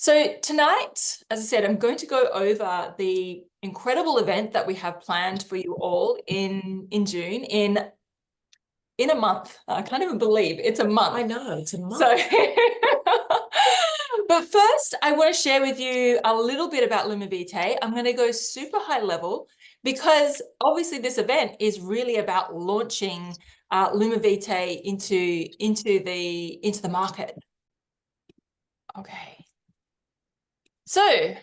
So tonight, as I said, I'm going to go over the incredible event that we have planned for you all in June in a month. I can't even believe it's a month. I know, it's a month. So, but first, I want to share with you a little bit about LumiVitae. I'm going to go super high level because obviously this event is really about launching LumiVitae into the market. Okay. So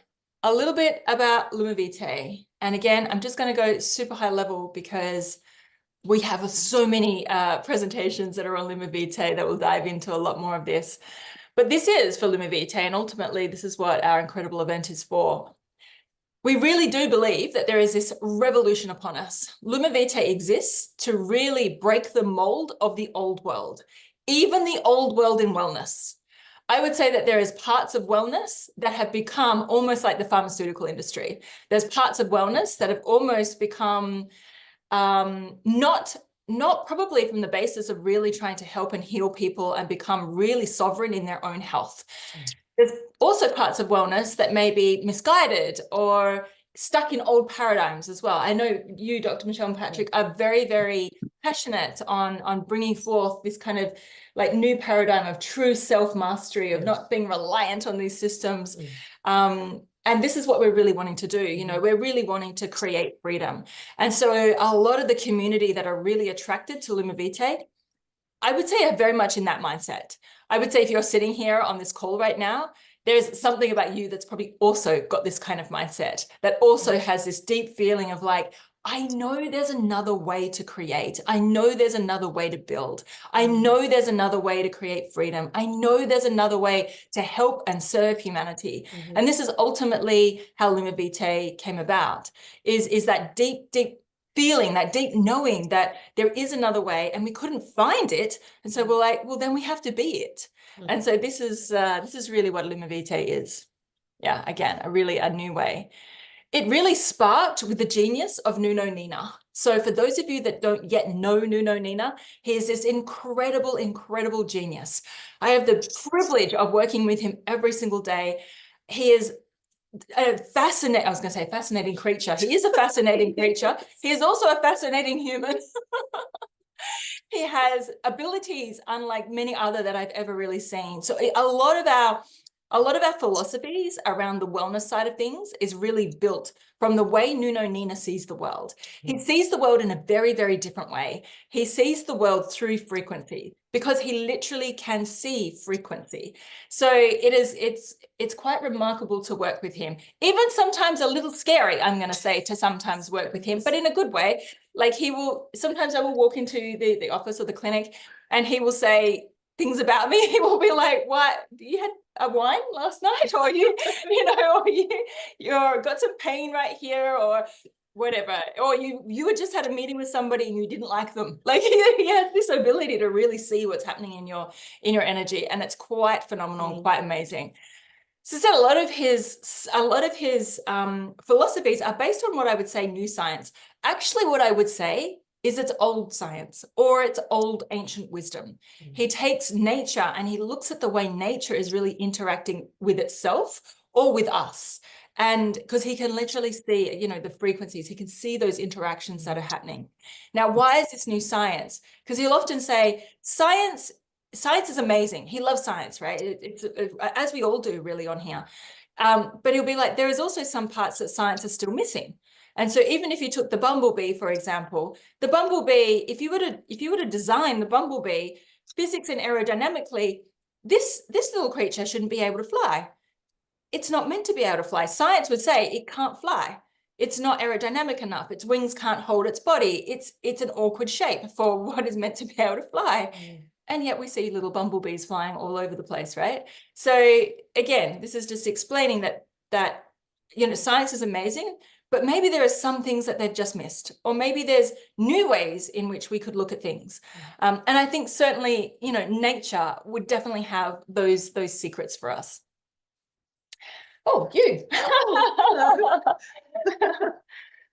a little bit about LumiVitae. And again, I'm just going to go super high level because we have so many presentations that are on LumiVitae that will dive into a lot more of this. But this is for LumiVitae, and ultimately this is what our incredible event is for. We really do believe that there is this revolution upon us. LumiVitae exists to really break the mold of the old world, even the old world in wellness. I would say that there is parts of wellness that have become almost like the pharmaceutical industry. There's parts of wellness that have almost become not probably from the basis of really trying to help and heal people and become really sovereign in their own health. There's also parts of wellness that may be misguided or stuck in old paradigms as well. I know you, Dr. Michelle and Patrick, are very, very passionate on bringing forth this kind of like new paradigm of true self-mastery, of not being reliant on these systems. And this is what we're really wanting to do. You know, we're really wanting to create freedom. And so a lot of the community that are really attracted to LumiVitae, I would say are very much in that mindset. I would say if you're sitting here on this call right now, there's something about you that's probably also got this kind of mindset, that also has this deep feeling of like, I know there's another way to create. I know there's another way to build. I know there's another way to create freedom. I know there's another way to help and serve humanity. And this is ultimately how LumiVitae came about, is that deep, deep feeling, that deep knowing that there is another way and we couldn't find it. And so we're like, well, then we have to be it. And so this is really what LumiVitae is. Yeah, again, a new way. It really sparked with the genius of Nuno Nina. So for those of you that don't yet know Nuno Nina, he is this incredible, incredible genius. I have the privilege of working with him every single day. He is a fascinating creature. He is a fascinating creature. He is also a fascinating human. He has abilities unlike many other that I've ever really seen. So a lot of our philosophies around the wellness side of things is really built from the way Nuno Nina sees the world. He sees the world in a very, very different way. He sees the world through frequency because he literally can see frequency. So it's quite remarkable to work with him. Even sometimes a little scary, I'm going to say, to sometimes work with him, but in a good way. Like sometimes I will walk into the office or the clinic and he will say things about me. He will be like, what, you had a wine last night, or you got some pain right here, or whatever, or you had just had a meeting with somebody and you didn't like them. Like he has this ability to really see what's happening in your energy, and it's quite phenomenal, quite amazing. So a lot of his philosophies are based on what I would say new science. Actually, what I would say is it's old science, or it's old ancient wisdom. He takes nature and he looks at the way nature is really interacting with itself or with us. And because he can literally see, you know, the frequencies, he can see those interactions that are happening. Now, why is this new science? Because he'll often say science is amazing. He loves science, right? It's as we all do really on here. But he'll be like, there is also some parts that science is still missing. And so even if you took the bumblebee, for example, the bumblebee, if you were to design the bumblebee physics and aerodynamically, this little creature shouldn't be able to fly. It's not meant to be able to fly. Science would say it can't fly. It's not aerodynamic enough. Its wings can't hold its body. It's an awkward shape for what is meant to be able to fly. And yet we see little bumblebees flying all over the place, right? So again, this is just explaining that you know, science is amazing, but maybe there are some things that they've just missed, or maybe there's new ways in which we could look at things. And I think certainly, you know, nature would definitely have those secrets for us. Oh, you.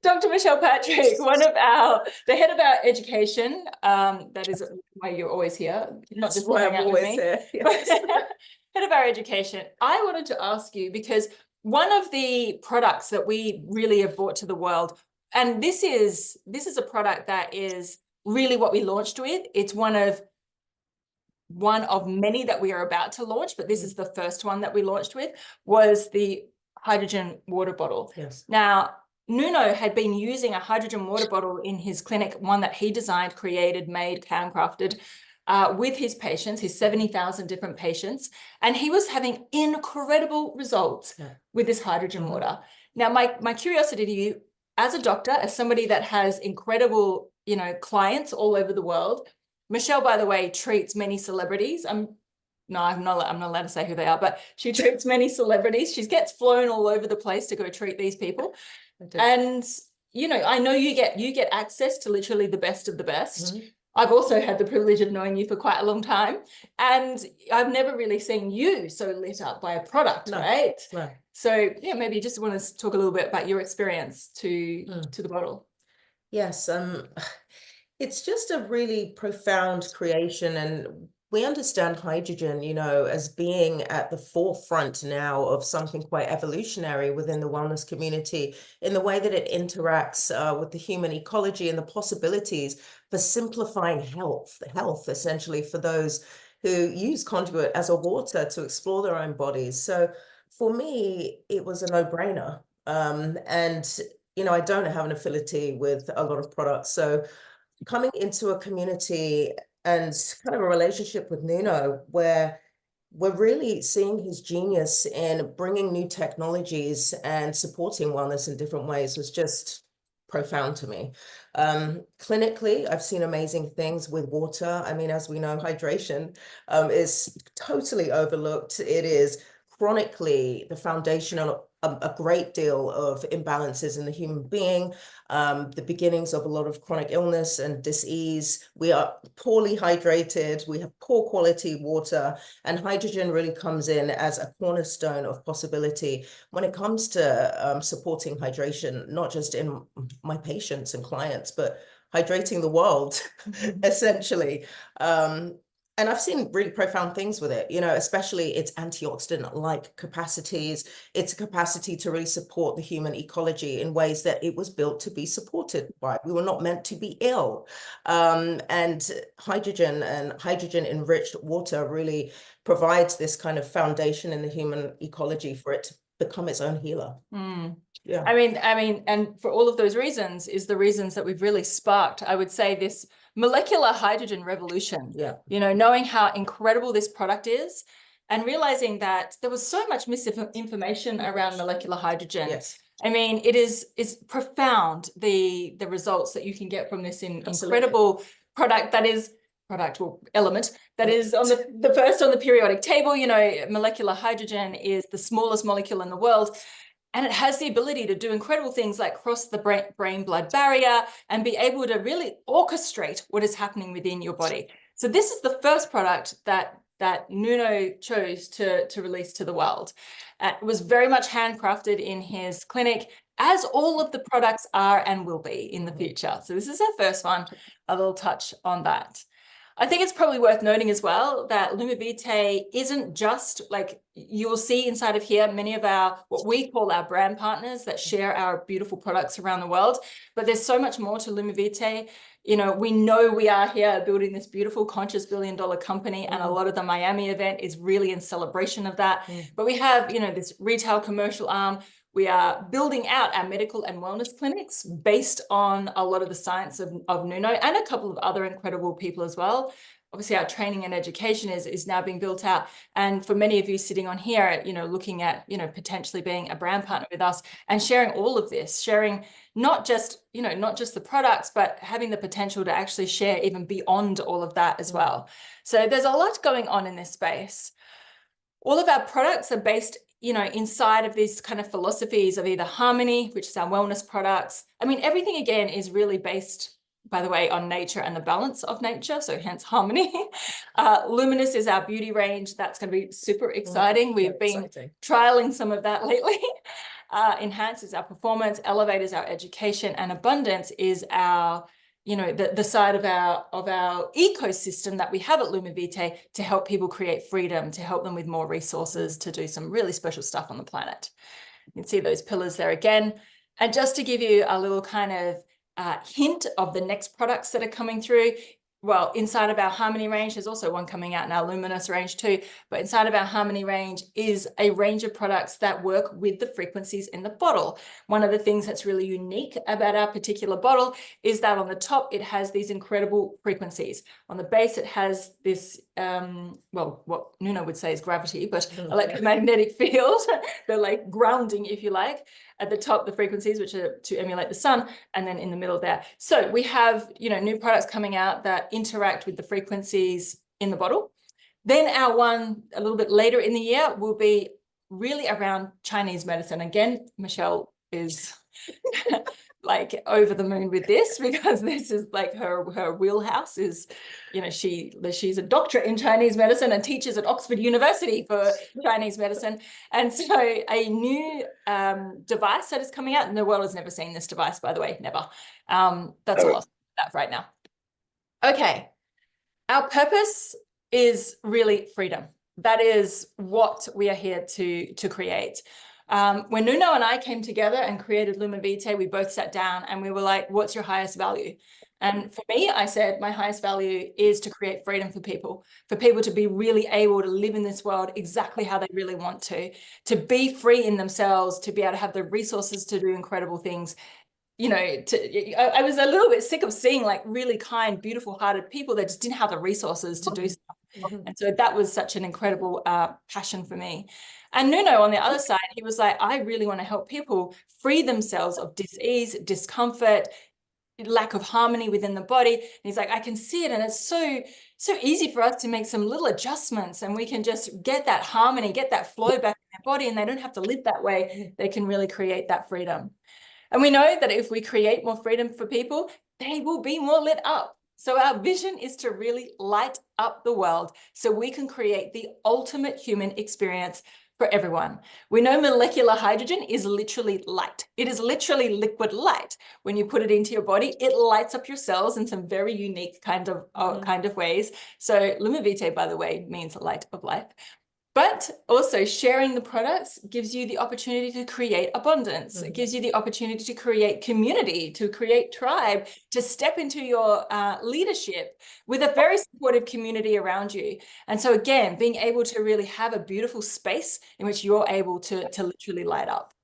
Dr. Michelle Patrick, the head of our education. That is why you're always here, not just why I'm always me. here. Yes. head of our education, I wanted to ask you, because one of the products that we really have brought to the world, and this is a product that is really what we launched with. It's one of many that we are about to launch, but this is the first one that we launched with, was the hydrogen water bottle. Yes. Now, Nuno had been using a hydrogen water bottle in his clinic, one that he designed, created, made, handcrafted, with his patients, his 70,000 different patients, and he was having incredible results with this hydrogen water. Now, my curiosity to you, as a doctor, as somebody that has incredible, clients all over the world, Michelle, by the way, treats many celebrities. I'm not allowed to say who they are, but she treats many celebrities. She gets flown all over the place to go treat these people. And, I know you get access to literally the best of the best. I've also had the privilege of knowing you for quite a long time, and I've never really seen you so lit up by a product, right? No. So yeah, maybe you just want to talk a little bit about your experience to the bottle. Yes, it's just a really profound creation, and we understand hydrogen, as being at the forefront now of something quite evolutionary within the wellness community, in the way that it interacts with the human ecology and the possibilities for simplifying health essentially for those who use conduit as a water to explore their own bodies. So for me, it was a no-brainer. And I don't have an affinity with a lot of products. So coming into a community and kind of a relationship with Nuno, where we're really seeing his genius in bringing new technologies and supporting wellness in different ways, was just profound to me. Clinically, I've seen amazing things with water. I mean, as we know, hydration is totally overlooked. It is chronically the foundation of a great deal of imbalances in the human being, the beginnings of a lot of chronic illness and disease. We are poorly hydrated, we have poor quality water, and hydrogen really comes in as a cornerstone of possibility when it comes to supporting hydration, not just in my patients and clients, but hydrating the world, essentially. And I've seen really profound things with it, especially its antioxidant-like capacities, its capacity to really support the human ecology in ways that it was built to be supported by. We were not meant to be ill. And hydrogen and hydrogen-enriched water really provides this kind of foundation in the human ecology for it to become its own healer. Yeah. I mean, and for all of those reasons is the reasons that we've really sparked, I would say, this molecular hydrogen revolution. Yeah. Knowing how incredible this product is and realizing that there was so much misinformation around molecular hydrogen. Yes. I mean, it's profound, the results that you can get from this incredible product that is element that is on the first on the periodic table. Molecular hydrogen is the smallest molecule in the world. And it has the ability to do incredible things like cross the brain-blood barrier and be able to really orchestrate what is happening within your body. So this is the first product that Nuno chose to release to the world. It was very much handcrafted in his clinic, as all of the products are and will be in the future. So this is our first one, a little touch on that. I think it's probably worth noting as well that LumiVitae isn't just like, you will see inside of here many of our, what we call our brand partners that share our beautiful products around the world, but there's so much more to LumiVitae. We know we are here building this beautiful conscious billion-dollar company, and a lot of the Miami event is really in celebration of that. But we have, this retail commercial arm. We are building out our medical and wellness clinics based on a lot of the science of Nuno and a couple of other incredible people as well. Obviously, our training and education is now being built out. And for many of you sitting on here, looking at, potentially being a brand partner with us and sharing all of this, sharing not just the products, but having the potential to actually share even beyond all of that as well. So there's a lot going on in this space. All of our products are based inside of these kind of philosophies of either harmony, which is our wellness products. I mean, everything again is really based, by the way, on nature and the balance of nature, so hence harmony. Luminous is our beauty range. That's going to be super exciting. We've been trialing some of that lately. Enhance is our performance, elevate is our education, and abundance is our the side of our ecosystem that we have at LumiVitae to help people create freedom, to help them with more resources, to do some really special stuff on the planet. You can see those pillars there again. And just to give you a little kind of hint of the next products that are coming through, well, inside of our Harmony range, there's also one coming out in our Luminous range too, but inside of our Harmony range is a range of products that work with the frequencies in the bottle. One of the things that's really unique about our particular bottle is that on the top, it has these incredible frequencies. On the base, it has this, well, what Nuno would say is gravity, but electromagnetic field. They're like grounding, if you like. At the top, the frequencies, which are to emulate the sun, and then in the middle there. So we have, new products coming out that interact with the frequencies in the bottle. Then our one a little bit later in the year will be really around Chinese medicine. Again, Michelle is like over the moon with this, because this is like her wheelhouse is, she's a doctorate in Chinese medicine and teaches at Oxford University for Chinese medicine. And so a new device that is coming out, and the world has never seen this device, by the way, never. That's all I'll say about that right now. Okay, our purpose is really freedom. That is what we are here to create. When Nuno and I came together and created LumiVitae, we both sat down and we were like, what's your highest value? And for me, I said, my highest value is to create freedom for people to be really able to live in this world exactly how they really want to be free in themselves, to be able to have the resources to do incredible things. I was a little bit sick of seeing like really kind, beautiful hearted people that just didn't have the resources to do stuff. And so that was such an incredible passion for me. And Nuno, on the other side, he was like, I really want to help people free themselves of disease, discomfort, lack of harmony within the body. And he's like, I can see it. And it's so easy for us to make some little adjustments, and we can just get that harmony, get that flow back in their body, and they don't have to live that way. They can really create that freedom. And we know that if we create more freedom for people, they will be more lit up. So our vision is to really light up the world so we can create the ultimate human experience for everyone. We know molecular hydrogen is literally light. It is literally liquid light. When you put it into your body, it lights up your cells in some very unique kind of ways. So LumiVitae, by the way, means light of life. But also sharing the products gives you the opportunity to create abundance. It gives you the opportunity to create community, to create tribe, to step into your leadership with a very supportive community around you. And so again, being able to really have a beautiful space in which you're able to literally light up.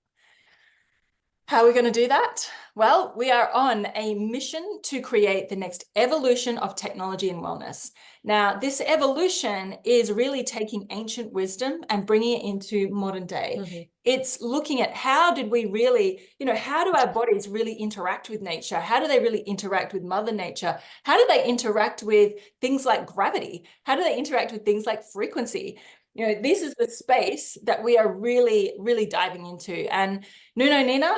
How are we going to do that? Well, we are on a mission to create the next evolution of technology and wellness. Now, this evolution is really taking ancient wisdom and bringing it into modern day. It's looking at how did we really, how do our bodies really interact with nature? How do they really interact with Mother Nature? How do they interact with things like gravity? How do they interact with things like frequency? This is the space that we are really, really diving into. And Nuno Nina,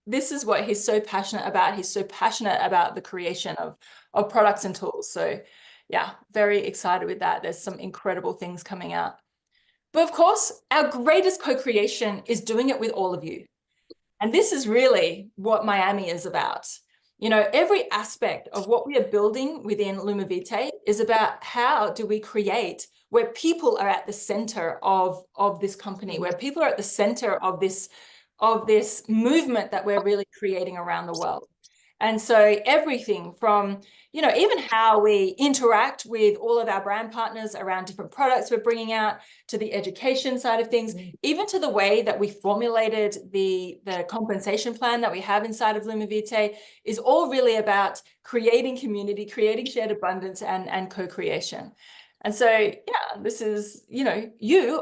this is what he's so passionate about. He's so passionate about the creation of products and tools. So yeah, very excited with that. There's some incredible things coming out. But of course, our greatest co-creation is doing it with all of you. And this is really what Miami is about. Every aspect of what we are building within LumiVitae is about how do we create where people are at the center of this company, where people are at the center of this movement that we're really creating around the world. And so everything from, even how we interact with all of our brand partners around different products we're bringing out, to the education side of things, even to the way that we formulated the compensation plan that we have inside of LumiVitae, is all really about creating community, creating shared abundance and co-creation. And so, yeah, this is,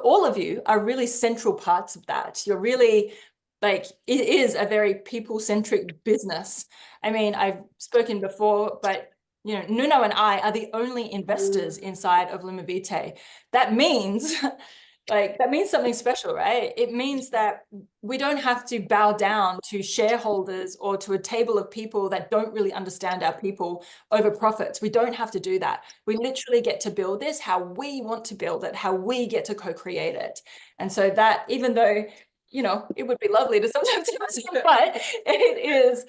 all of you are really central parts of that. You're really it is a very people-centric business. I mean, I've spoken before, but Nuno and I are the only investors inside of LumiVitae. That means something special, right? It means that we don't have to bow down to shareholders or to a table of people that don't really understand our people over profits. We don't have to do that. We literally get to build this how we want to build it, how we get to co-create it. And so that, even though it would be lovely to sometimes do it, but it is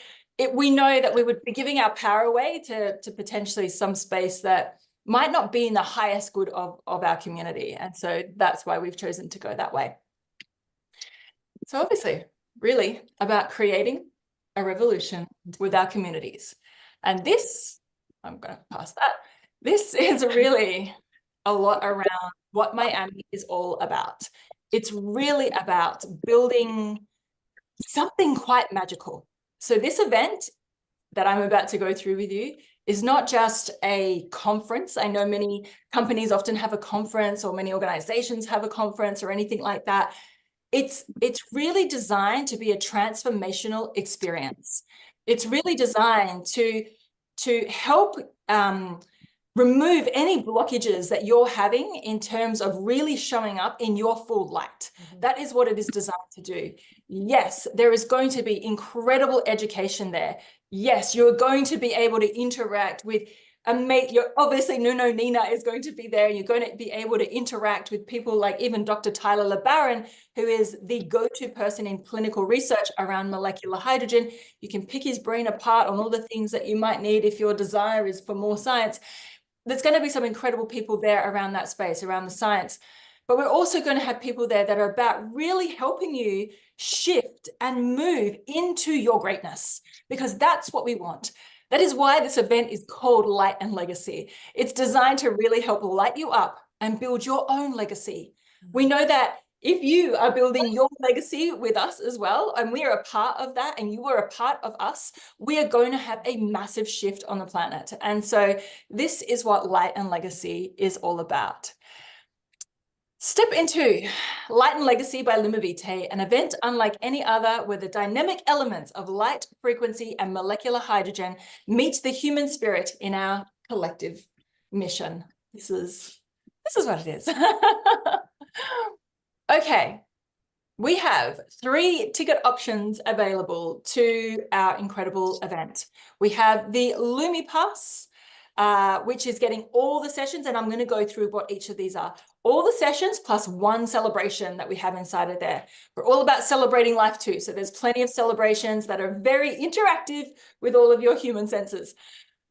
we know that we would be giving our power away to potentially some space that might not be in the highest good of our community. And so that's why we've chosen to go that way. So obviously, really about creating a revolution with our communities. And this, I'm going to pass that. This is really a lot around what Miami is all about. It's really about building something quite magical. So this event that I'm about to go through with you is not just a conference. I know many companies often have a conference, or many organizations have a conference or anything like that. It's really designed to be a transformational experience. It's really designed to help remove any blockages that you're having in terms of really showing up in your full light. That is what it is designed to do. Yes, there is going to be incredible education there. Yes, you're going to be able to interact with a mate. You're obviously Nuno Nina is going to be there, and you're going to be able to interact with people like even Dr. Tyler LeBaron, who is the go-to person in clinical research around molecular hydrogen. You can pick his brain apart on all the things that you might need if your desire is for more science. There's going to be some incredible people there around that space, around the science. But we're also going to have people there that are about really helping you shift and move into your greatness, because that's what we want. That is why this event is called Light and Legacy. It's designed to really help light you up and build your own legacy. We know that if you are building your legacy with us as well, and we are a part of that, and you are a part of us, we are going to have a massive shift on the planet. And so this is what Light and Legacy is all about. Step into Light and Legacy by LumiVitae, an event unlike any other, where the dynamic elements of light, frequency, and molecular hydrogen meet the human spirit in our collective mission. This is what it is. Okay, we have 3 ticket options available to our incredible event. We have the LumiPass, which is getting all the sessions, and I'm going to go through what each of these are. All the sessions plus 1 celebration that we have inside of there. We're all about celebrating life too, so there's plenty of celebrations that are very interactive with all of your human senses.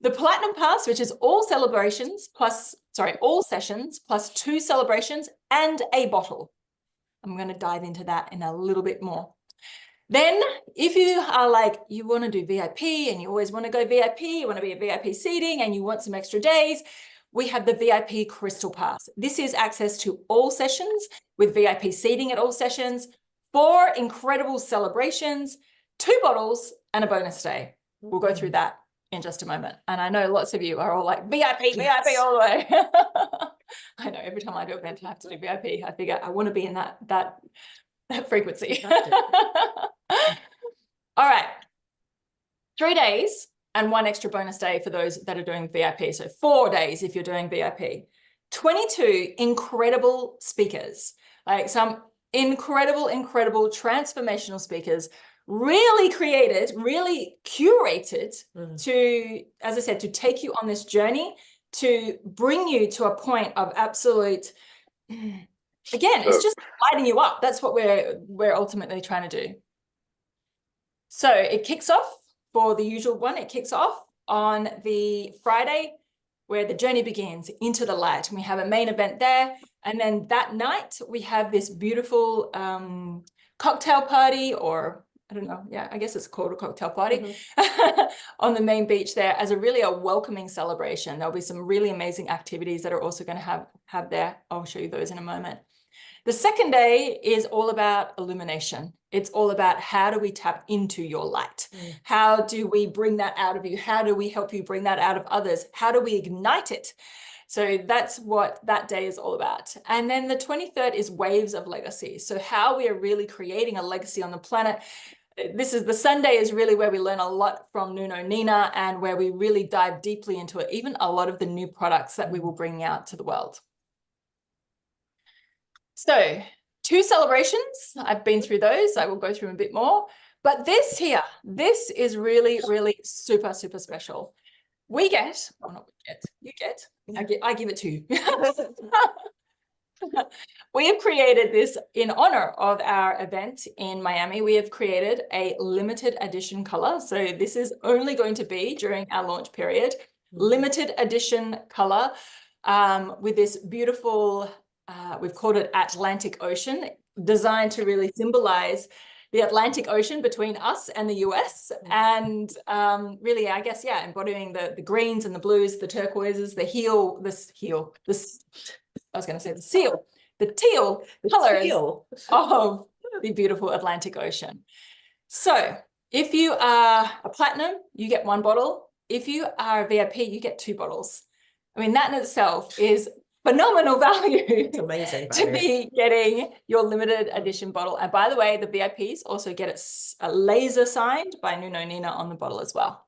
The Platinum Pass, which is all sessions plus 2 celebrations and a bottle. I'm going to dive into that in a little bit more. Then if you are like, you want to do VIP and you always want to go VIP, you want to be a VIP seating and you want some extra days, we have the VIP Crystal Pass. This is access to all sessions with VIP seating at all sessions, 4 incredible celebrations, 2 bottles, and a bonus day. We'll go through that in just a moment. And I know lots of you are all like, VIP, yes. VIP all the way. I know every time I do an event, I have to do VIP. I figure I want to be in that frequency. All right, 3 days and 1 extra bonus day for those that are doing VIP. So 4 days if you're doing VIP. 22 incredible speakers, like some incredible transformational speakers, really created, really curated to, as I said, to take you on this journey, to bring you to a point of absolute, again, it's just lighting you up. That's what we're ultimately trying to do. So it kicks off for the usual one. It kicks off on the Friday, where the journey begins into the light. And we have a main event there. And then that night we have this beautiful cocktail party, or I don't know. Yeah, I guess it's called a cocktail party on the main beach there as a welcoming celebration. There'll be some really amazing activities that are also going to have there. I'll show you those in a moment. The second day is all about illumination. It's all about how do we tap into your light? How do we bring that out of you? How do we help you bring that out of others? How do we ignite it? So that's what that day is all about. And then the 23rd is Waves of Legacy. So how we are really creating a legacy on the planet. This is the Sunday is really where we learn a lot from Nuno Nina, and where we really dive deeply into it, even a lot of the new products that we will bring out to the world. So 2 celebrations, I've been through those. I will go through a bit more. But this here, this is really super special. We get, well, not we get, you get, I give it to you. We have created this in honor of our event in Miami. We have created a limited edition color. So this is only going to be during our launch period. Limited edition color with this beautiful, we've called it Atlantic Ocean, designed to really symbolize the Atlantic Ocean between us and the US. And really, I guess, yeah, embodying the greens and the blues, the turquoises, the teal colors of the beautiful Atlantic Ocean. So if you are a platinum, you get 1 bottle. If you are a VIP, you get 2 bottles. I mean, that in itself is phenomenal value. It's amazing value. To be getting your limited edition bottle. And by the way, the VIPs also get a laser signed by Nuno Nina on the bottle as well.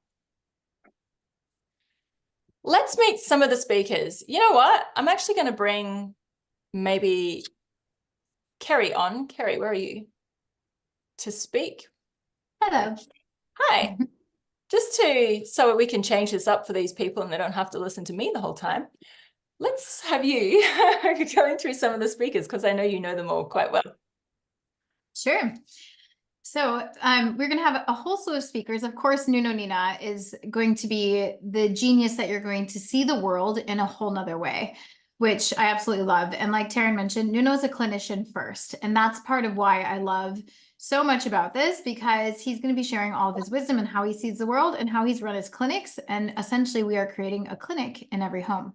Let's meet some of the speakers. You know what? I'm actually going to bring maybe Kerry on. Kerry, where are you? To speak. Hello. Hi. Just so we can change this up for these people and they don't have to listen to me the whole time. Let's have you going through some of the speakers because I know you know them all quite well. Sure. So we're going to have a whole slew of speakers. Of course, Nuno Nina is going to be the genius that you're going to see the world in a whole nother way, which I absolutely love. And like Taryn mentioned, Nuno is a clinician first. And that's part of why I love so much about this, because he's going to be sharing all of his wisdom and how he sees the world and how he's run his clinics. And essentially, we are creating a clinic in every home.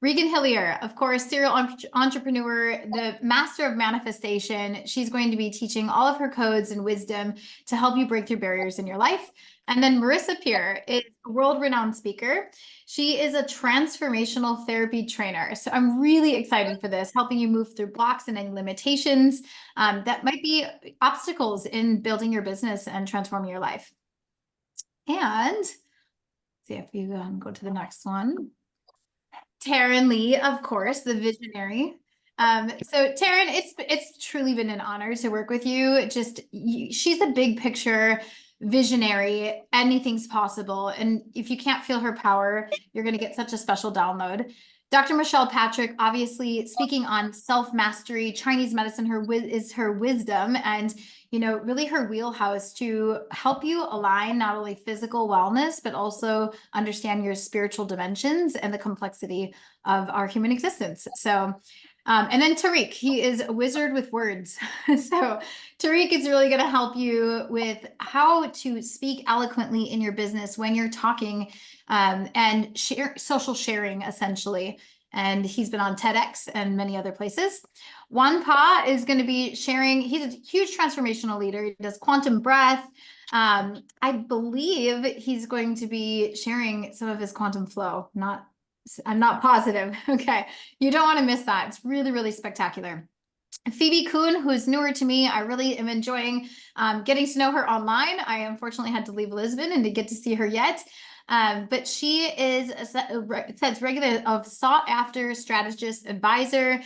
Regan Hillier, of course, serial entrepreneur, the master of manifestation. She's going to be teaching all of her codes and wisdom to help you break through barriers in your life. And then Marissa Peer is a world-renowned speaker. She is a transformational therapy trainer. So I'm really excited for this, helping you move through blocks and any limitations that might be obstacles in building your business and transforming your life. And see if you go to the next one. Taryn Lee, of course, the visionary. So Taryn, it's truly been an honor to work with you. She's a big picture visionary. Anything's possible. And if you can't feel her power, you're going to get such a special download. Dr. Michelle Patrick, obviously speaking on self-mastery, Chinese medicine, is her wisdom and, you know, really her wheelhouse to help you align not only physical wellness, but also understand your spiritual dimensions and the complexity of our human existence. So, and then Tariq, he is a wizard with words. So Tariq is really going to help you with how to speak eloquently in your business when you're talking and social sharing, essentially. And he's been on TEDx and many other places. Juan Pa is going to be sharing. He's a huge transformational leader. He does quantum breath. I believe he's going to be sharing some of his quantum flow. I'm not positive. Okay. You don't want to miss that. It's really, really spectacular. Phoebe Kuhn, who's newer to me, I really am enjoying getting to know her online. I unfortunately had to leave Lisbon and didn't get to see her yet. But she is, it says, regular of sought after strategist advisor.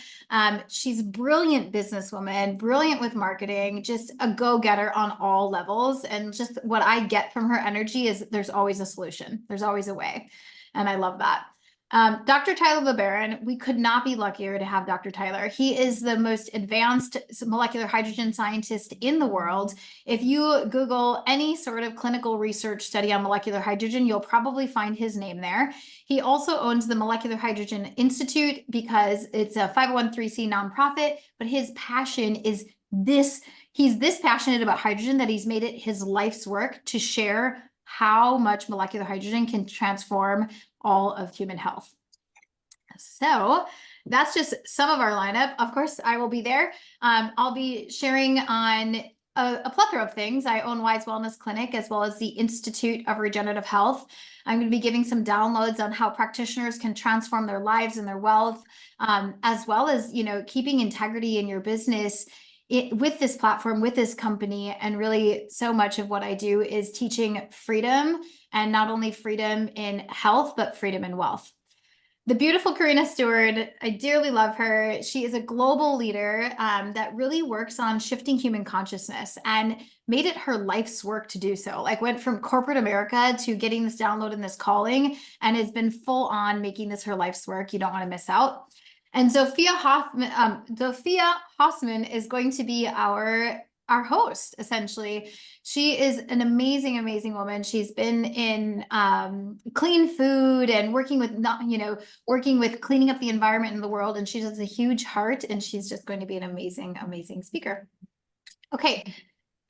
She's a brilliant businesswoman, brilliant with marketing, just a go-getter on all levels. And just what I get from her energy is there's always a solution. There's always a way. And I love that. Dr. Tyler LeBaron, we could not be luckier to have Dr. Tyler. He is the most advanced molecular hydrogen scientist in the world. If you Google any sort of clinical research study on molecular hydrogen, you'll probably find his name there. He also owns the Molecular Hydrogen Institute because it's a 501(c)(3) nonprofit, but his passion is this. He's this passionate about hydrogen that he's made it his life's work to share how much molecular hydrogen can transform all of human health. So that's just some of our lineup. Of course, I will be there. I'll be sharing on a plethora of things. I own Wise Wellness Clinic as well as the Institute of Regenerative Health. I'm going to be giving some downloads on how practitioners can transform their lives and their wealth, as well as, you know, keeping integrity in your business with this platform, with this company. And really so much of what I do is teaching freedom, and not only freedom in health, but freedom in wealth. The beautiful Karina Stewart, I dearly love her. She is a global leader that really works on shifting human consciousness and made it her life's work to do so. Like went from corporate America to getting this download and this calling, and has been full on making this her life's work. You don't want to miss out. And Sophia Hoffman is going to be our host, essentially. She is an amazing, amazing woman. She's been in clean food and working with cleaning up the environment in the world. And she has a huge heart, and she's just going to be an amazing, amazing speaker. Okay.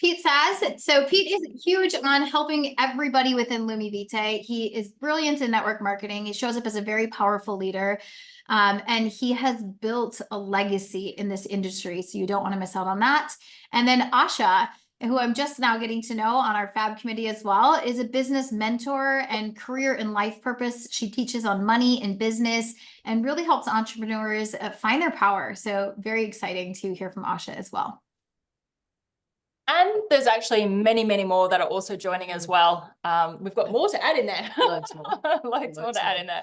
Pete says, so Pete is huge on helping everybody within LumiVitae. He is brilliant in network marketing. He shows up as a very powerful leader. And he has built a legacy in this industry. So you don't want to miss out on that. And then Asha, who I'm just now getting to know on our Fab committee as well, is a business mentor and career and life purpose. She teaches on money and business and really helps entrepreneurs find their power. So very exciting to hear from Asha as well. And there's actually many, many more that are also joining as well. We've got more to add in there. Loads more. Loads more to add in there.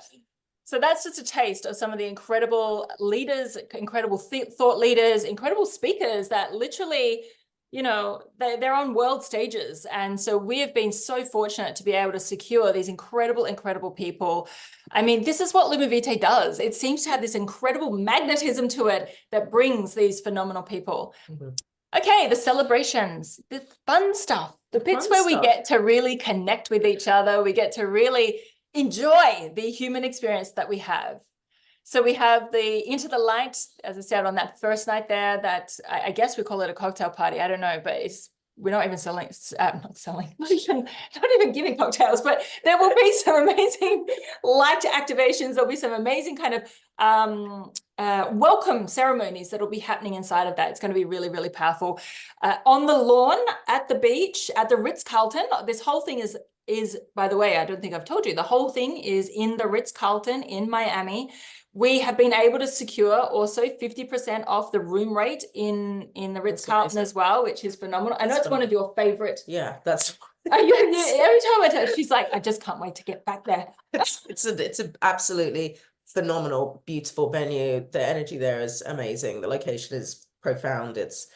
So that's just a taste of some of the incredible leaders, incredible thought leaders, incredible speakers that literally, you know, they're on world stages. And so we have been so fortunate to be able to secure these incredible, incredible people. I mean, this is what LumiVitae does. It seems to have this incredible magnetism to it that brings these phenomenal people. Mm-hmm. Okay, the celebrations, the fun stuff, the bits where we get to really connect with each other. We get to really enjoy the human experience that we have. So we have the Into the Light, as I said, on that first night there, that I guess we call it a cocktail party. I don't know, but we're not even selling, not even giving cocktails, but there will be some amazing light activations. There'll be some amazing kind of welcome ceremonies that'll be happening inside of that. It's going to be really, really powerful. On the lawn, at the beach, at the Ritz-Carlton, this whole thing is, by the way, I don't think I've told you, the whole thing is in the Ritz-Carlton in Miami. We have been able to secure also 50% off the room rate in the Ritz-Carlton as well, which is phenomenal. I know it's one of your favorite. Yeah, that's. Every time I tell her, she's like, I just can't wait to get back there. It's an absolutely phenomenal, beautiful venue. The energy there is amazing. The location is profound. It's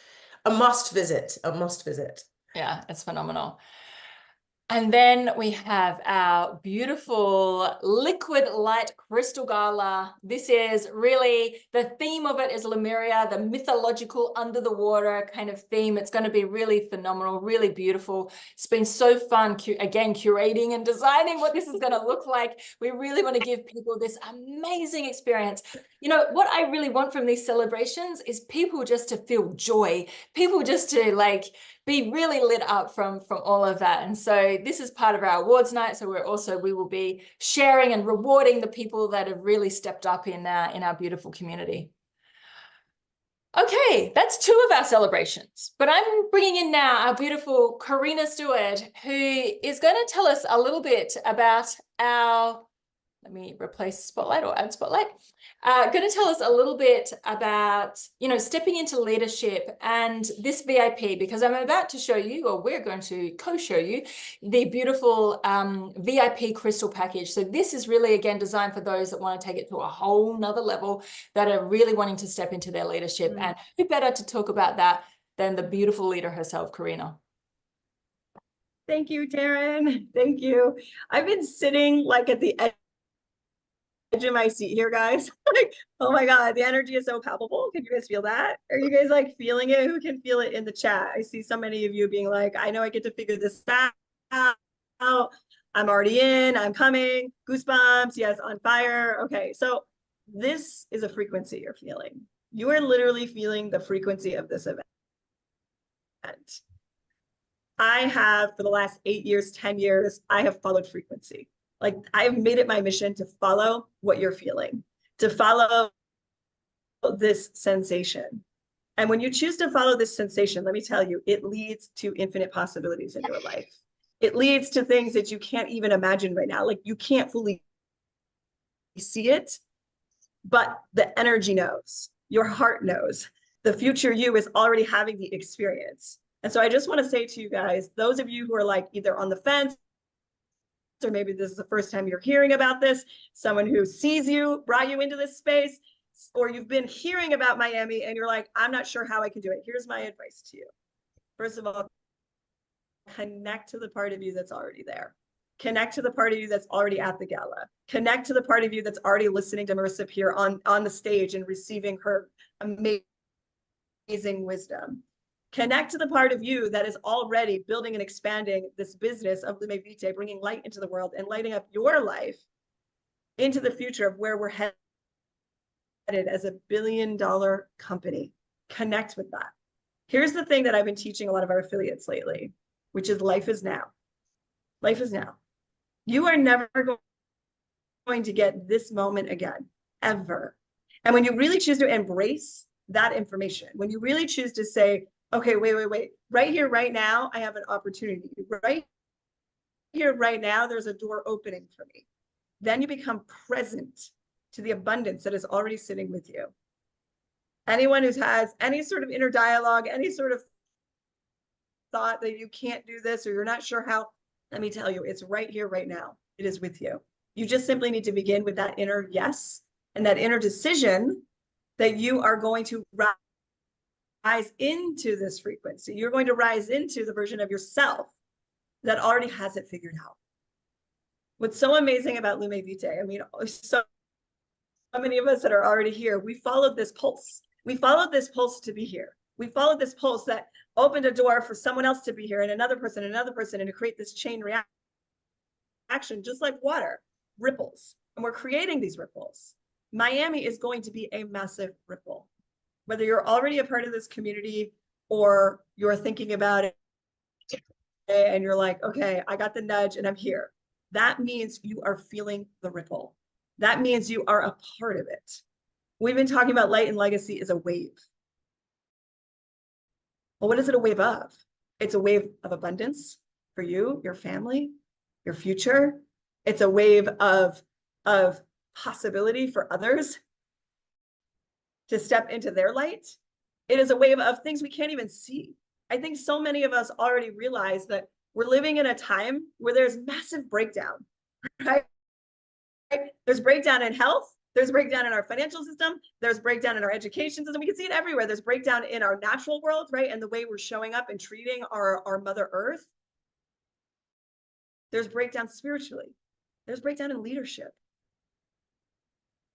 a must visit, a must visit. Yeah, it's phenomenal. And then we have our beautiful liquid light crystal gala. This is really, the theme of it is Lemuria, the mythological under the water kind of theme. It's going to be really phenomenal, really beautiful. It's been so fun, again, curating and designing what this is going to look like. We really want to give people this amazing experience. You know, what I really want from these celebrations is people just to feel joy, people just to like be really lit up from all of that. And so this is part of our awards night. So we will be sharing and rewarding the people that have really stepped up in our beautiful community. Okay, that's two of our celebrations, but I'm bringing in now our beautiful Karina Stewart, who is going to tell us a little bit about our, let me replace spotlight or add spotlight. Going to tell us a little bit about, you know, stepping into leadership and this VIP, because I'm about to show you, or we're going to co-show you, the beautiful VIP crystal package. So this is really, again, designed for those that want to take it to a whole nother level, that are really wanting to step into their leadership. And who better to talk about that than the beautiful leader herself, Karina. Thank you, Taryn. Thank you. I've been sitting like at the edge of my seat here, guys. Like, oh my God, the energy is so palpable. Can you guys feel that? Are you guys like feeling it? Who can feel it in the chat? I see so many of you being like, I know I get to figure this out. I'm already in, I'm coming. Goosebumps, yes, on fire. Okay, so this is a frequency you're feeling. You are literally feeling the frequency of this event. I have, for the last 8 years, 10 years, I have followed frequency. Like, I've made it my mission to follow what you're feeling, to follow this sensation. And when you choose to follow this sensation, let me tell you, it leads to infinite possibilities in your life. It leads to things that you can't even imagine right now. Like, you can't fully see it, but the energy knows, your heart knows, the future you is already having the experience. And so I just want to say to you guys, those of you who are like either on the fence, or maybe this is the first time you're hearing about this, someone who sees you, brought you into this space, or you've been hearing about Miami and you're like, I'm not sure how I can do it. Here's my advice to you. First of all, connect to the part of you that's already there. Connect to the part of you that's already at the gala. Connect to the part of you that's already listening to Marissa Peer on the stage and receiving her amazing wisdom. Connect to the part of you that is already building and expanding this business of LumiVitae, bringing light into the world and lighting up your life into the future of where we're headed as a billion-dollar company. Connect with that. Here's the thing that I've been teaching a lot of our affiliates lately, which is life is now. Life is now. You are never going to get this moment again, ever. And when you really choose to embrace that information, when you really choose to say, okay, wait, right here, right now, I have an opportunity. Right here, right now, there's a door opening for me. Then you become present to the abundance that is already sitting with you. Anyone who has any sort of inner dialogue, any sort of thought that you can't do this or you're not sure how, let me tell you, it's right here, right now. It is with you. You just simply need to begin with that inner yes and that inner decision that you are going to rise into this frequency. You're going to rise into the version of yourself that already has it figured out. What's so amazing about LumiVitae, I mean, so many of us that are already here, we followed this pulse. We followed this pulse to be here. We followed this pulse that opened a door for someone else to be here and another person, and to create this chain reaction, just like water, ripples. And we're creating these ripples. Miami is going to be a massive ripple. Whether you're already a part of this community or you're thinking about it and you're like, okay, I got the nudge and I'm here. That means you are feeling the ripple. That means you are a part of it. We've been talking about light and legacy is a wave. Well, what is it a wave of? It's a wave of abundance for you, your family, your future. It's a wave of possibility for others to step into their light. It is a wave of things we can't even see. I think so many of us already realize that we're living in a time where there's massive breakdown, right? There's breakdown in health. There's breakdown in our financial system. There's breakdown in our education system. We can see it everywhere. There's breakdown in our natural world, right? And the way we're showing up and treating our Mother Earth. There's breakdown spiritually. There's breakdown in leadership.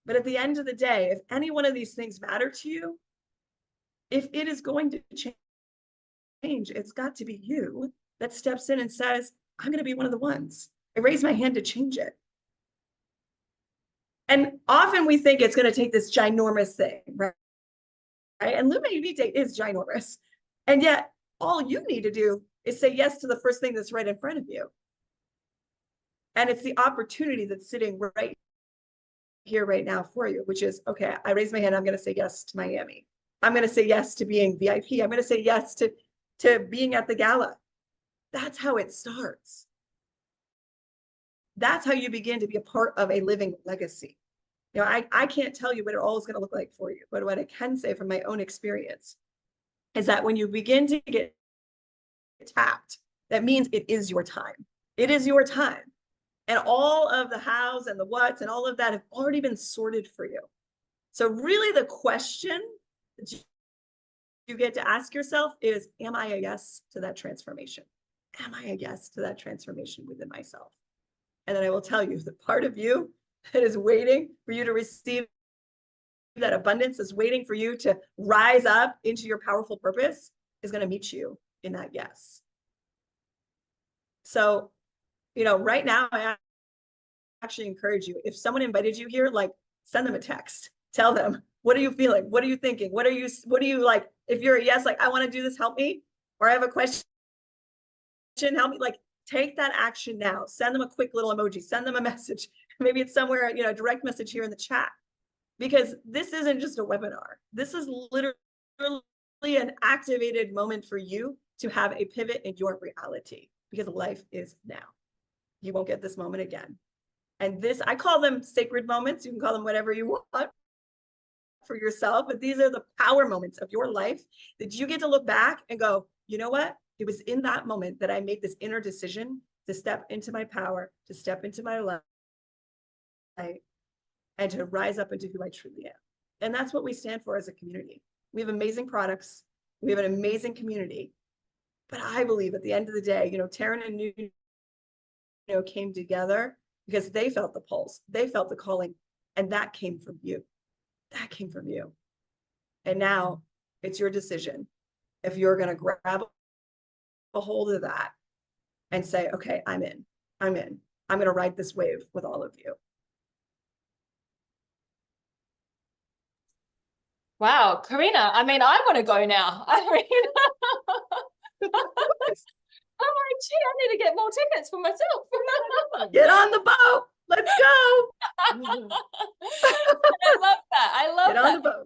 But at the end of the day, if any one of these things matter to you, if it is going to change, it's got to be you that steps in and says, I'm going to be one of the ones. I raise my hand to change it. And often we think it's going to take this ginormous thing, right? And LumiVitae is ginormous. And yet all you need to do is say yes to the first thing that's right in front of you. And it's the opportunity that's sitting right here, right now for you, which is, okay, I raise my hand. I'm going to say yes to Miami. I'm going to say yes to being VIP. I'm going to say yes to being at the gala. That's how it starts. That's how you begin to be a part of a living legacy. You know, I can't tell you what it all is going to look like for you, but what I can say from my own experience is that when you begin to get tapped, that means it is your time. It is your time. And all of the hows and the whats and all of that have already been sorted for you. So really the question that you get to ask yourself is, am I a yes to that transformation? Am I a yes to that transformation within myself? And then I will tell you, the part of you that is waiting for you to receive that abundance, is waiting for you to rise up into your powerful purpose, is going to meet you in that yes. So, you know, right now, I actually encourage you, if someone invited you here, like, send them a text. Tell them, what are you feeling? What are you thinking? What are you like? If you're a yes, like, I want to do this, help me. Or I have a question, help me. Like, take that action now. Send them a quick little emoji. Send them a message. Maybe it's somewhere, you know, a direct message here in the chat. Because this isn't just a webinar. This is literally an activated moment for you to have a pivot in your reality. Because life is now. You won't get this moment again. And this, I call them sacred moments. You can call them whatever you want for yourself. But these are the power moments of your life that you get to look back and go, you know what? It was in that moment that I made this inner decision to step into my power, to step into my light, and to rise up into who I truly am. And that's what we stand for as a community. We have amazing products. We have an amazing community. But I believe at the end of the day, you know, Taryn and came together because they felt the pulse, they felt the calling, and that came from you. That came from you. And now it's your decision if you're going to grab a hold of that and say, okay, I'm in. I'm going to ride this wave with all of you. Wow, Karina, I mean, I want to go now. I mean, I'm like, gee, I need to get more tickets for myself. Get on the boat. Let's go. I love that. I love Get on the boat.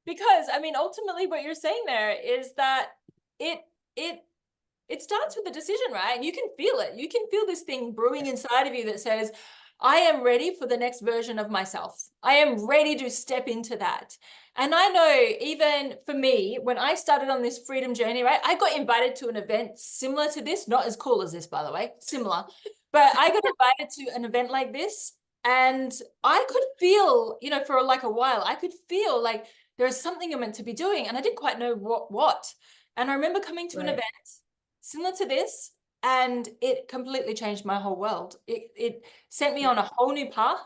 Because I mean, ultimately what you're saying there is that it starts with a decision, right? And you can feel it. You can feel this thing brewing inside of you that says, I am ready for the next version of myself. I am ready to step into that. And I know even for me, when I started on this freedom journey, right, I got invited to an event similar to this, not as cool as this, by the way, similar, but I got invited to an event like this. And I could feel, you know, for like a while, I could feel like there's something I'm meant to be doing. And I didn't quite know what. And I remember coming to an event similar to this, and it completely changed my whole world. It sent me on a whole new path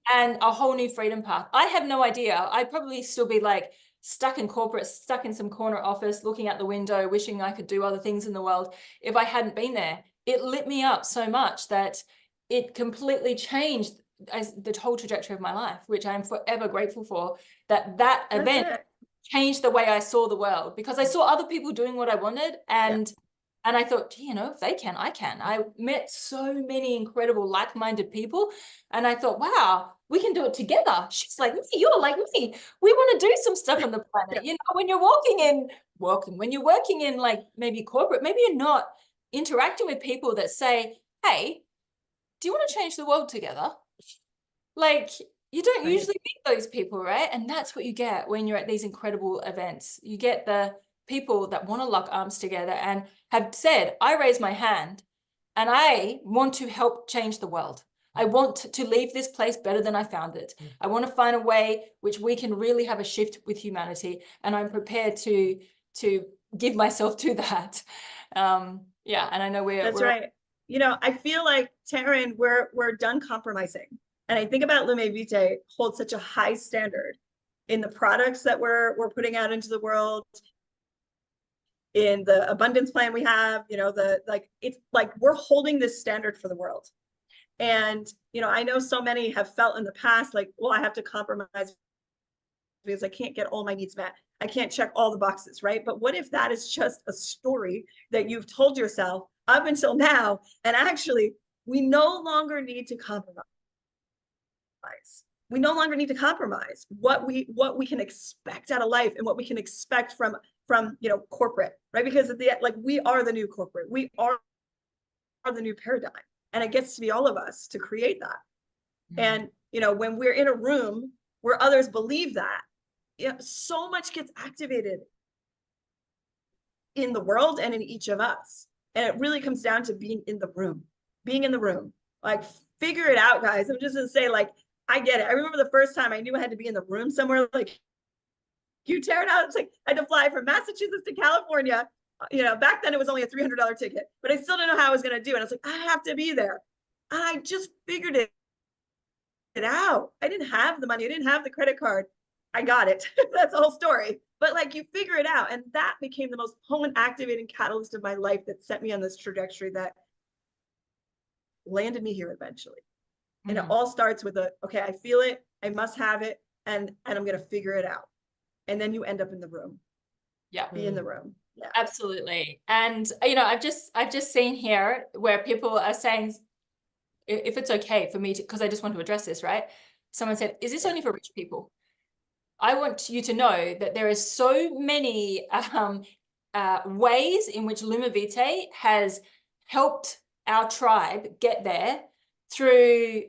and a whole new freedom path. I have no idea. I'd probably still be like stuck in corporate, stuck in some corner office, looking out the window, wishing I could do other things in the world if I hadn't been there. It lit me up so much that it completely changed the whole trajectory of my life, which I'm forever grateful for, that event changed the way I saw the world, because I saw other people doing what I wanted, and I thought, you know, if they can, I can. I met so many incredible like-minded people, and I thought, wow, we can do it together. She's like me, you're like me. We want to do some stuff on the planet. You know, when you're when you're working in like maybe corporate, maybe you're not interacting with people that say, hey, do you want to change the world together? Like, you don't usually meet those people, right? And that's what you get when you're at these incredible events. You get the people that want to lock arms together and have said, I raise my hand and I want to help change the world. I want to leave this place better than I found it. I want to find a way which we can really have a shift with humanity. And I'm prepared to give myself to that. Yeah, and I know That's right. You know, I feel like, Taryn, we're done compromising. And I think about LumiVitae holds such a high standard in the products that we're putting out into the world, in the abundance plan we have, you know, it's like we're holding this standard for the world. And, you know, I know so many have felt in the past like, well, I have to compromise because I can't get all my needs met. I can't check all the boxes, right? But what if that is just a story that you've told yourself up until now, and actually we no longer need to compromise. We no longer need to compromise what we can expect out of life and what we can expect from you know, corporate, right? Because at the end, like, we are the new corporate, we are the new paradigm, and it gets to be all of us to create that. And you know, when we're in a room where others believe that, you know, so much gets activated in the world and in each of us. And it really comes down to being in the room, like, figure it out, guys. I'm just gonna say, like, I get it. I remember the first time I knew I had to be in the room somewhere, like you, Taryn, it's like I had to fly from Massachusetts to California. You know, back then it was only a $300 ticket, but I still didn't know how I was going to do it. I was like, I have to be there. And I just figured it out. I didn't have the money. I didn't have the credit card. I got it. That's the whole story. But like, you figure it out. And that became the most potent activating catalyst of my life that set me on this trajectory that landed me here eventually. And it all starts with okay, I feel it, I must have it, and I'm going to figure it out. And then you end up in the room. Yeah. Be in the room. Yeah. Absolutely. And, you know, I've just seen here where people are saying, if it's okay for me to, because I just want to address this, right? Someone said, is this only for rich people? I want you to know that there is so many ways in which LumiVitae has helped our tribe get there through,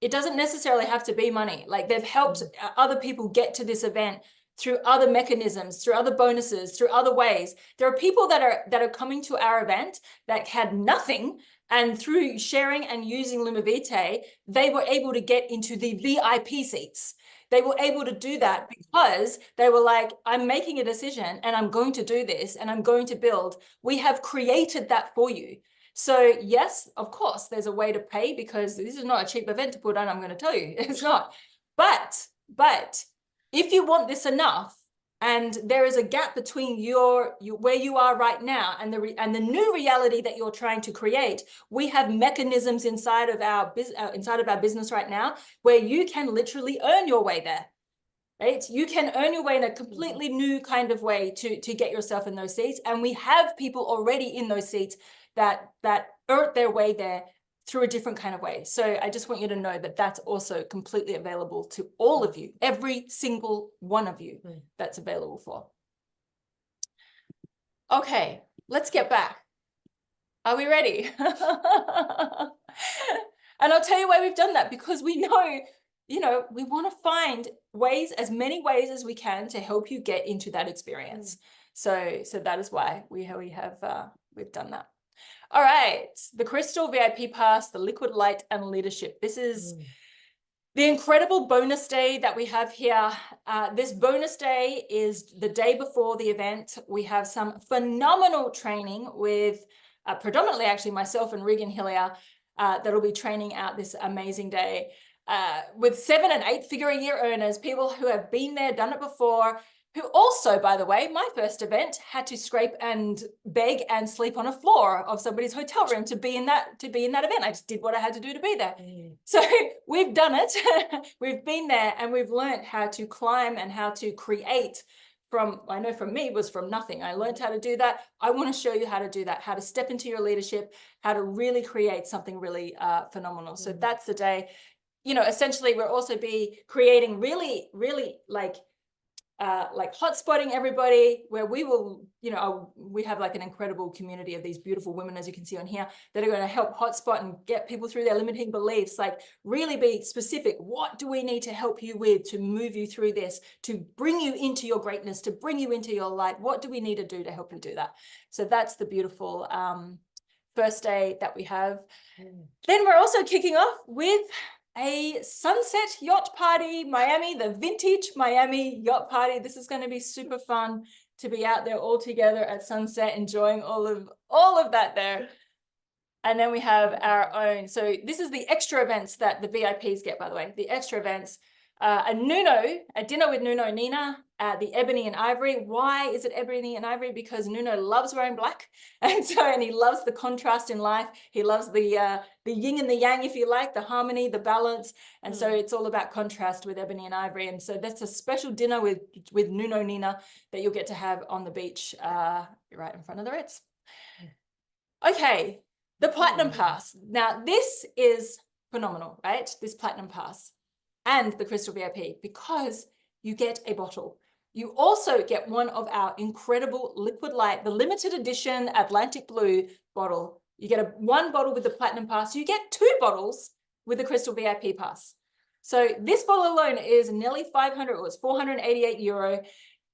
it doesn't necessarily have to be money. Like, they've helped other people get to this event through other mechanisms, through other bonuses, through other ways. There are people that are coming to our event that had nothing, and through sharing and using LumiVitae, they were able to get into the VIP seats. They were able to do that because they were like, I'm making a decision and I'm going to do this and I'm going to build. We have created that for you. So yes, of course, there's a way to pay, because this is not a cheap event to put on, I'm going to tell you, it's not. But if you want this enough, and there is a gap between where you are right now and the new reality that you're trying to create, we have mechanisms inside of our business right now where you can literally earn your way there. Right? You can earn your way in a completely new kind of way to get yourself in those seats. And we have people already in those seats that earned their way there through a different kind of way. So I just want you to know that that's also completely available to all of you, every single one of you that's available for. Okay, let's get back. Are we ready? And I'll tell you why we've done that, because we know, you know, we want to find ways, as many ways as we can, to help you get into that experience. So that is why we've done that. All right, the Crystal VIP Pass, the Liquid Light and Leadership. This is the incredible bonus day that we have here. This bonus day is the day before the event. We have some phenomenal training with predominantly actually myself and Regan Hillier that'll be training out this amazing day. With 7- and 8-figure-a-year earners, people who have been there, done it before, who also, by the way, my first event had to scrape and beg and sleep on a floor of somebody's hotel room to be in that event. I just did what I had to do to be there. So we've done it. We've been there, and we've learned how to climb and how to create from, I know from me, was from nothing. I learned how to do that. I want to show you how to do that, how to step into your leadership, how to really create something really phenomenal. So that's the day. You know, essentially, we'll also be creating really, really like hotspotting everybody, where we will, you know, we have like an incredible community of these beautiful women, as you can see on here, that are going to help hotspot and get people through their limiting beliefs. Like, really be specific. What do we need to help you with to move you through this, to bring you into your greatness, to bring you into your light? What do we need to do to help you do that? So that's the beautiful first day that we have. Then we're also kicking off with a sunset yacht party, Miami, the vintage Miami yacht party. This is going to be super fun to be out there all together at sunset, enjoying all of that there. And then we have our own. So this is the extra events that the VIPs get, by the way, the extra events. A dinner with Nuno Nina at the Ebony and Ivory. Why is it Ebony and Ivory? Because Nuno loves wearing black, and he loves the contrast in life. He loves the yin and the yang, if you like, the harmony, the balance, and so it's all about contrast with Ebony and Ivory. And so that's a special dinner with Nuno Nina that you'll get to have on the beach, right in front of the Ritz. Okay, the Platinum Pass. Now this is phenomenal, right? This Platinum Pass. And the Crystal VIP, because you get a bottle. You also get one of our incredible Liquid Light, the limited edition Atlantic Blue bottle. You get one bottle with the Platinum Pass. You get 2 bottles with the Crystal VIP Pass. So this bottle alone is nearly 500, or it's 488 euro.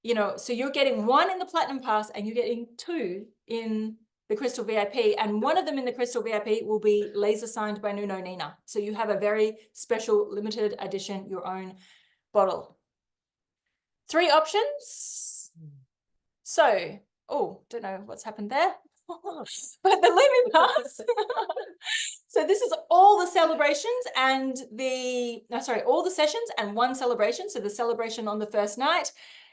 You know, so you're getting 1 in the Platinum Pass, and you're getting 2 in the Crystal VIP, and one of them in the Crystal VIP will be laser signed by Nuno Nina. So you have a very special limited edition, your own bottle. 3 options. So, don't know what's happened there. But the Lumi Pass. So this is all the celebrations and all the sessions and 1 celebration. So the celebration on the first night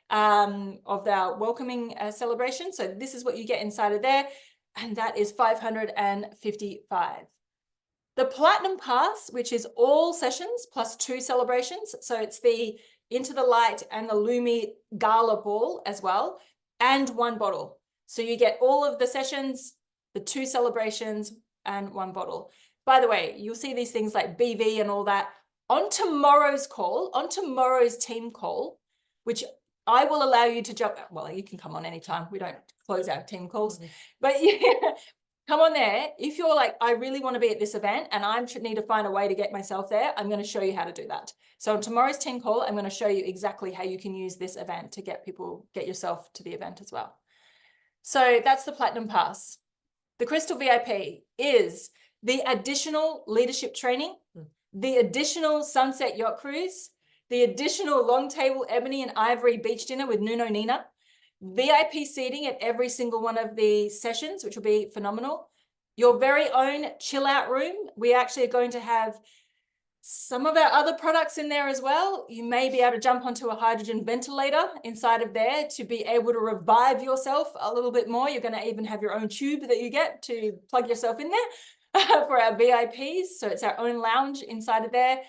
of our welcoming celebration. So this is what you get inside of there. And that is 555. The Platinum Pass, which is all sessions plus 2 celebrations. So it's the Into the Light and the Lumi Gala Ball as well, and 1 bottle. So you get all of the sessions, the 2 celebrations, and 1 bottle. By the way, you'll see these things like BV and all that on tomorrow's call, on tomorrow's team call, which I will allow you to jump. Well, you can come on anytime. We don't close our team calls, but come on there. If you're like, I really want to be at this event and I need to find a way to get myself there, I'm going to show you how to do that. So on tomorrow's team call, I'm going to show you exactly how you can use this event to get yourself to the event as well. So that's the Platinum Pass. The Crystal VIP is the additional leadership training, the additional sunset yacht cruise, the additional long table Ebony and Ivory beach dinner with Nuno Nina, VIP seating at every single one of the sessions, which will be phenomenal. your very own chill out room. We actually are going to have some of our other products in there as well. You may be able to jump onto a hydrogen ventilator inside of there to be able to revive yourself a little bit more. You're going to even have your own tube that you get to plug yourself in there for our VIPs. So it's our own lounge inside of there.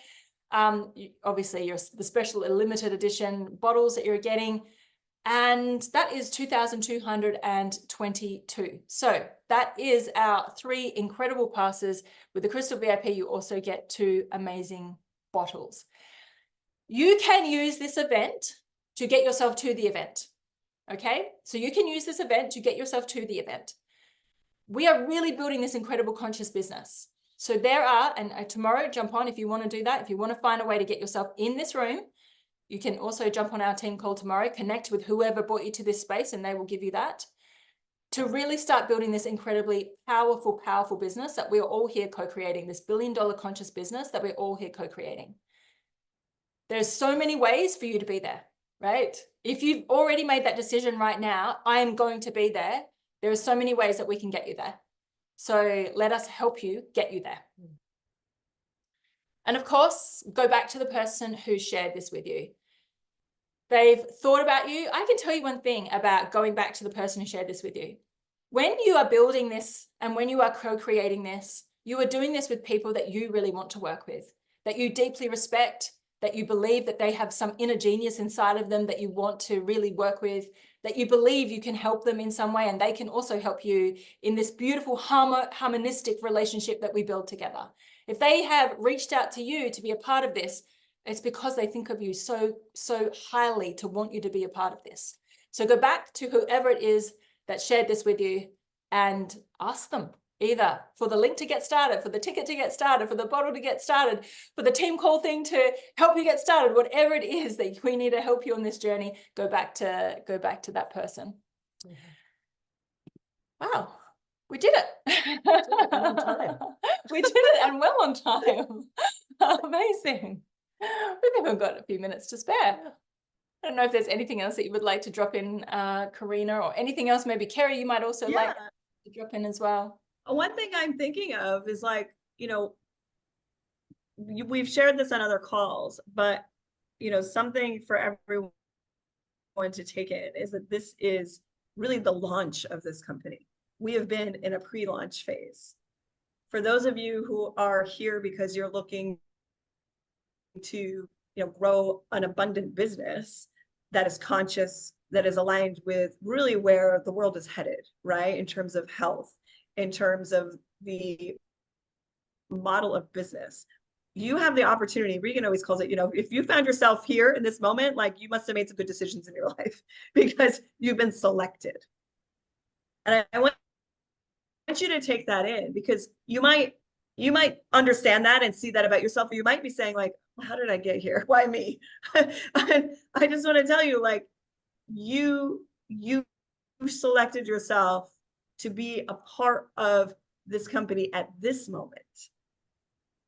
Obviously, the special limited edition bottles that you're getting. And that is 2,222. So that is our 3 incredible passes. With the Crystal VIP, you also get 2 amazing bottles. You can use this event to get yourself to the event. Okay, so you can use this event to get yourself to the event. We are really building this incredible conscious business. So there are, and tomorrow, jump on if you want to do that. If you want to find a way to get yourself in this room, you can also jump on our team call tomorrow, connect with whoever brought you to this space, and they will give you that to really start building this incredibly powerful, powerful business that we're all here co-creating, this billion-dollar conscious business that we're all here co-creating. There's so many ways for you to be there, right? If you've already made that decision right now, I am going to be there. There are so many ways that we can get you there. So let us help you get you there. And of course, go back to the person who shared this with you. They've thought about you. I can tell you one thing about going back to the person who shared this with you. When you are building this and when you are co-creating this, you are doing this with people that you really want to work with, that you deeply respect, that you believe that they have some inner genius inside of them that you want to really work with, that you believe you can help them in some way, and they can also help you in this beautiful harmonistic relationship that we build together. If they have reached out to you to be a part of this, it's because they think of you so, so highly to want you to be a part of this. So go back to whoever it is that shared this with you and ask them, either for the link to get started, for the ticket to get started, for the bottle to get started, for the team call thing to help you get started, whatever it is that we need to help you on this journey, go back to that person. Wow, we did it. On time. We did it and well on time. Amazing. We've even got a few minutes to spare. I don't know if there's anything else that you would like to drop in, Karina, or anything else. Maybe Kerry, you might also like to drop in as well. One thing I'm thinking of is, like, you know, we've shared this on other calls, but, you know, something for everyone to take in is that this is really the launch of this company. We have been in a pre-launch phase. For those of you who are here because you're looking to, you know, grow an abundant business that is conscious, that is aligned with really where the world is headed, right? In terms of health, in terms of the model of business, you have the opportunity. Regan always calls it, you know, if you found yourself here in this moment, like, you must have made some good decisions in your life because you've been selected. And I want you to take that in, because you might understand that and see that about yourself, or you might be saying, like, how did I get here? Why me? And I just want to tell you, like, you selected yourself to be a part of this company at this moment.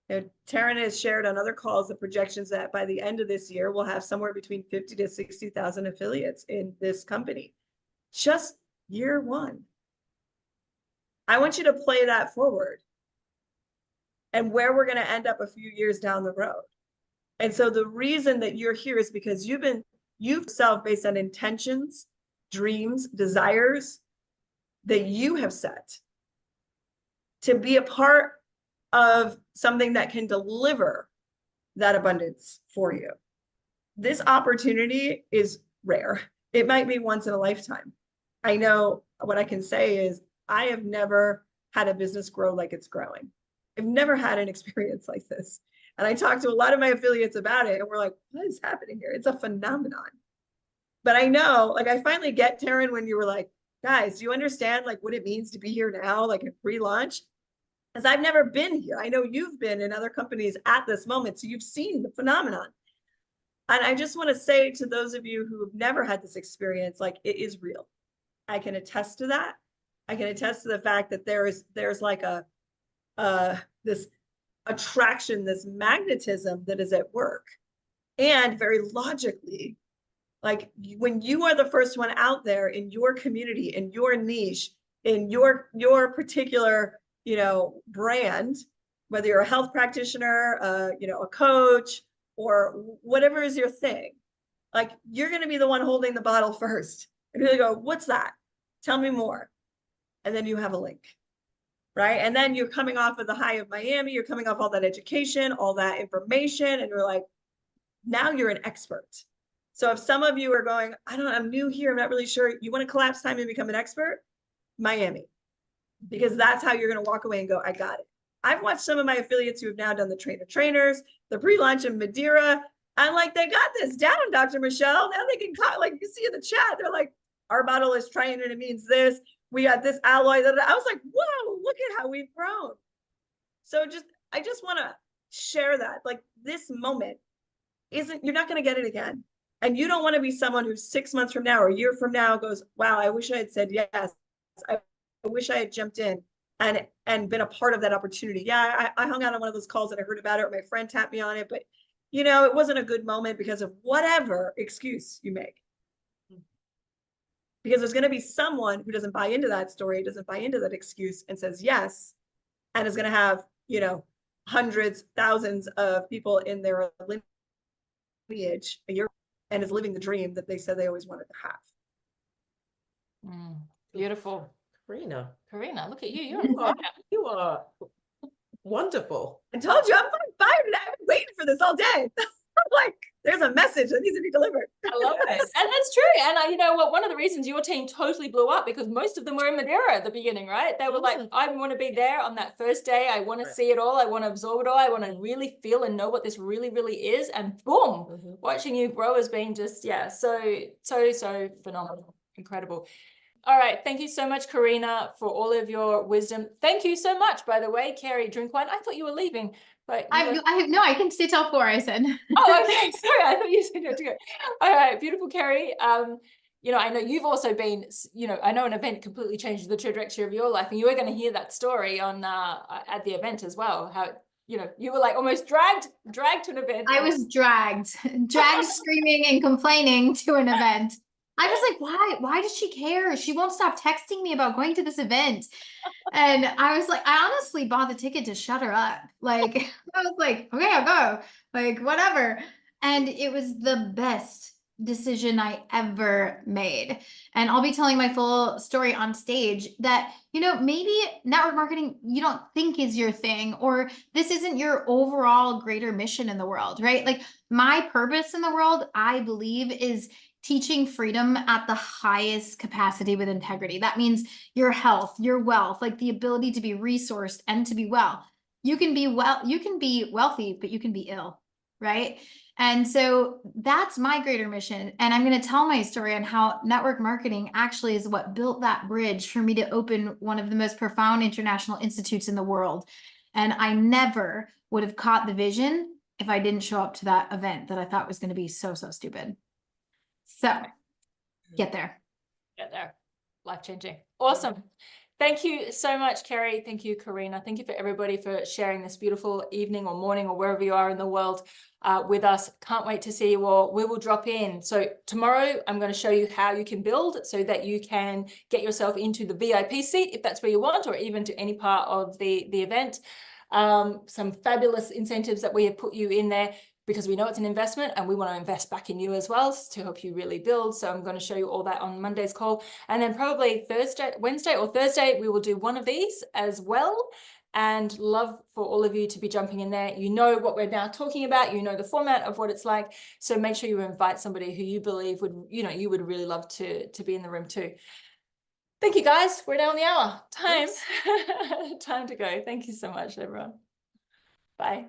You know, Taryn has shared on other calls the projections that by the end of this year, we'll have somewhere between 50 to 60,000 affiliates in this company. Just year one. I want you to play that forward and where we're going to end up a few years down the road. And so the reason that you're here is because you've self based on intentions, dreams, desires that you have set to be a part of something that can deliver that abundance for you. This opportunity is rare. It might be once in a lifetime. I know what I can say is I have never had a business grow like it's growing. I've never had an experience like this. And I talked to a lot of my affiliates about it, and we're like, what is happening here? It's a phenomenon. But I know, like, I finally get, Taryn, when you were like, guys, do you understand, like, what it means to be here now, like a pre-launch? Because I've never been here. I know you've been in other companies at this moment, so you've seen the phenomenon. And I just want to say to those of you who have never had this experience, like, it is real. I can attest to that. I can attest to the fact that there's like this attraction, this magnetism that is at work. And very logically, like, when you are the first one out there in your community, in your niche, in your particular you know, brand, whether you're a health practitioner, you know, a coach, or whatever is your thing, like you're going to be the one holding the bottle first. And you go, what's that? Tell me more. And then you have a link, right? And then you're coming off of the high of Miami, you're coming off all that education, all that information, and you're like, now you're an expert. So if some of you are going, I'm new here, I'm not really sure, you want to collapse time and become an expert, Miami, because that's how you're going to walk away and go, I got it. I've watched some of my affiliates who have now done the trainers, the pre-launch in Madeira. I'm like, they got this down, Dr. Michelle. Now they can, like you see in the chat, they're like, our bottle is triune and it means this. We got this alloy. I was like, whoa, look at how we've grown. So I just want to share that, like, this moment you're not going to get it again. And you don't want to be someone who 6 months from now or a year from now goes, wow, I wish I had said yes. I wish I had jumped in and been a part of that opportunity. Yeah, I hung out on one of those calls and I heard about it, or my friend tapped me on it, but you know, it wasn't a good moment because of whatever excuse you make. Because there's going to be someone who doesn't buy into that story, doesn't buy into that excuse, and says yes, and is going to have, you know, hundreds, thousands of people in their lineage a year, and is living the dream that they said they always wanted to have. Beautiful. Karina, Look at you. You are wonderful. I told you, I'm fired today. I've been waiting for this all day. I'm like, there's a message that needs to be delivered. I love it. And that's true. And you know what? One of the reasons your team totally blew up, because most of them were in Madeira at the beginning, right? They were like, I want to be there on that first day. I want to see it all. I want to absorb it all. I want to really feel and know what this really, really is. And boom, watching you grow has been just, so phenomenal. Incredible. All right. Thank you so much, Karina, for all of your wisdom. Thank you so much, by the way, Carrie, drink wine. I thought you were leaving, but I can stay till 4, I said. Oh, okay. Sorry, I thought you said you had to go. All right, beautiful, Carrie. You know, I know you've also been, you know, I know an event completely changed the trajectory of your life, and you were going to hear that story on at the event as well. How, you know, you were like almost dragged to an event. I was dragged screaming and complaining to an event. I was like, why does she care? She won't stop texting me about going to this event. And I was like, I honestly bought the ticket to shut her up. Like, I was like, okay, I'll go. Like, whatever. And it was the best decision I ever made. And I'll be telling my full story on stage that, you know, maybe network marketing, you don't think is your thing, or this isn't your overall greater mission in the world, right? Like, my purpose in the world, I believe, is teaching freedom at the highest capacity with integrity. That means your health, your wealth, like the ability to be resourced and to be well. You can be wealthy, but you can be ill, right? And so that's my greater mission. And I'm going to tell my story on how network marketing actually is what built that bridge for me to open one of the most profound international institutes in the world. And I never would have caught the vision if I didn't show up to that event that I thought was going to be so stupid. So get there. Life-changing. Awesome. Thank you so much, Carrie. Thank you, Karina. Thank you for everybody for sharing this beautiful evening or morning or wherever you are in the world with us. Can't wait to see you all. We will drop in. So tomorrow I'm going to show you how you can build so that you can get yourself into the VIP seat if that's where you want, or even to any part of the event. Some fabulous incentives that we have put you in there, because we know it's an investment and we want to invest back in you as well to help you really build. So I'm going to show you all that on Monday's call. And then probably Wednesday or Thursday, we will do one of these as well. And love for all of you to be jumping in there. You know what we're now talking about. You know the format of what it's like. So make sure you invite somebody who you believe would, you know, you would really love to be in the room too. Thank you, guys. We're down on the hour. Time to go. Thank you so much, everyone. Bye.